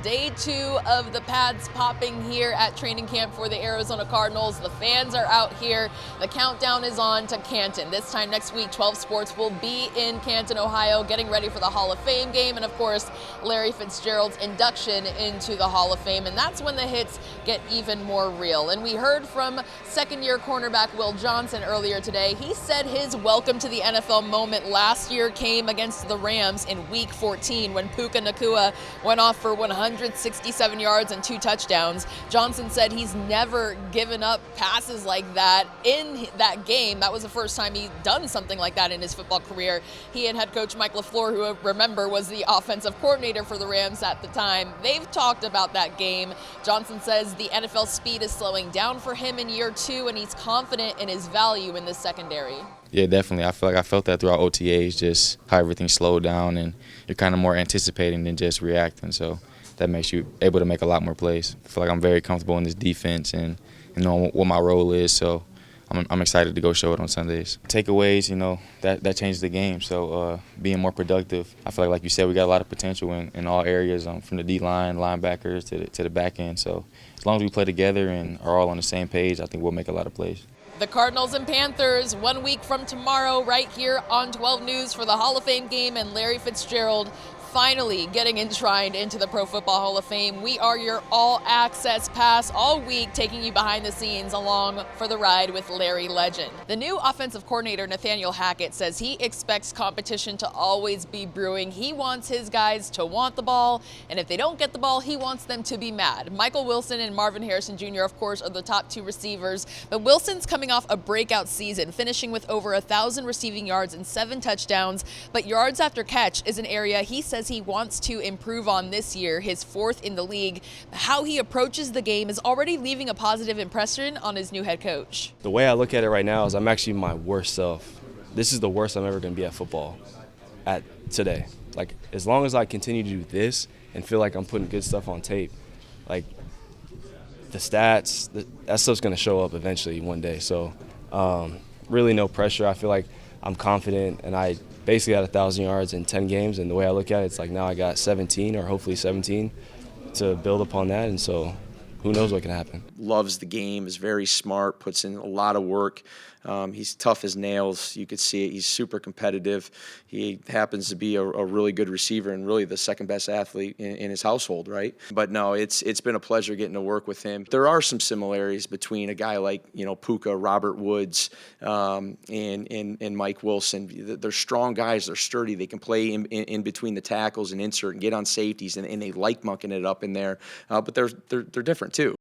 Day 2 of the pads popping here at training camp for the Arizona Cardinals. The fans are out here. The countdown is on to Canton. This time next week, 12 Sports will be in Canton, Ohio, getting ready for the Hall of Fame game and, of course, Larry Fitzgerald's induction into the Hall of Fame. And that's when the hits get even more real. And we heard from second-year cornerback Will Johnson earlier today. He said his welcome to the NFL moment last year came against the Rams in Week 14 when Puka Nacua went off for 167 yards and 2 touchdowns. Johnson said he's never given up passes like that in that game. That was the first time he'd done something like that in his football career. He and head coach Mike LaFleur, who remember was the offensive coordinator for the Rams at the time, they've talked about that game. Johnson says the NFL speed is slowing down for him in year 2, and he's confident in his value in the secondary. Yeah, definitely. I feel like I felt that throughout OTAs, just how everything slowed down and you're kind of more anticipating than just reacting. So that makes you able to make a lot more plays. I feel like I'm very comfortable in this defense and knowing what my role is. So I'm excited to go show it on Sundays. Takeaways, that changes the game. So being more productive. I feel like you said, we got a lot of potential in all areas, from the D-line, linebackers to the back end. So as long as we play together and are all on the same page, I think we'll make a lot of plays. The Cardinals and Panthers 1 week from tomorrow right here on 12 News for the Hall of Fame game, and Larry Fitzgerald finally getting enshrined into the Pro Football Hall of Fame. We are your all-access pass all week, taking you behind the scenes along for the ride with Larry Legend. The new offensive coordinator, Nathaniel Hackett, says he expects competition to always be brewing. He wants his guys to want the ball, and if they don't get the ball, he wants them to be mad. Michael Wilson and Marvin Harrison Jr., of course, are the top 2 receivers, but Wilson's coming off a breakout season, finishing with over 1,000 receiving yards and 7 touchdowns, but yards after catch is an area he says he wants to improve on this year, his 4th in the league. How he approaches the game is already leaving a positive impression on his new head coach. The way I look at it right now is I'm actually my worst self. This is the worst I'm ever going to be at football today. Like, as long as I continue to do this and feel like I'm putting good stuff on tape, like the stats, that stuff's going to show up eventually one day. So really no pressure. I feel like I'm confident, and I basically had 1,000 yards in 10 games, and the way I look at it, it's like now I got 17 or hopefully 17 to build upon that, and so who knows what can happen. Loves the game, is very smart, puts in a lot of work. He's tough as nails. You could see it. He's super competitive. He happens to be a really good receiver and really the second best athlete in his household, right? But no, it's been a pleasure getting to work with him. There are some similarities between a guy like Puka, Robert Woods, and Mike Wilson. They're strong guys. They're sturdy. They can play in between the tackles and insert and get on safeties, and they like mucking it up in there. But they're different too.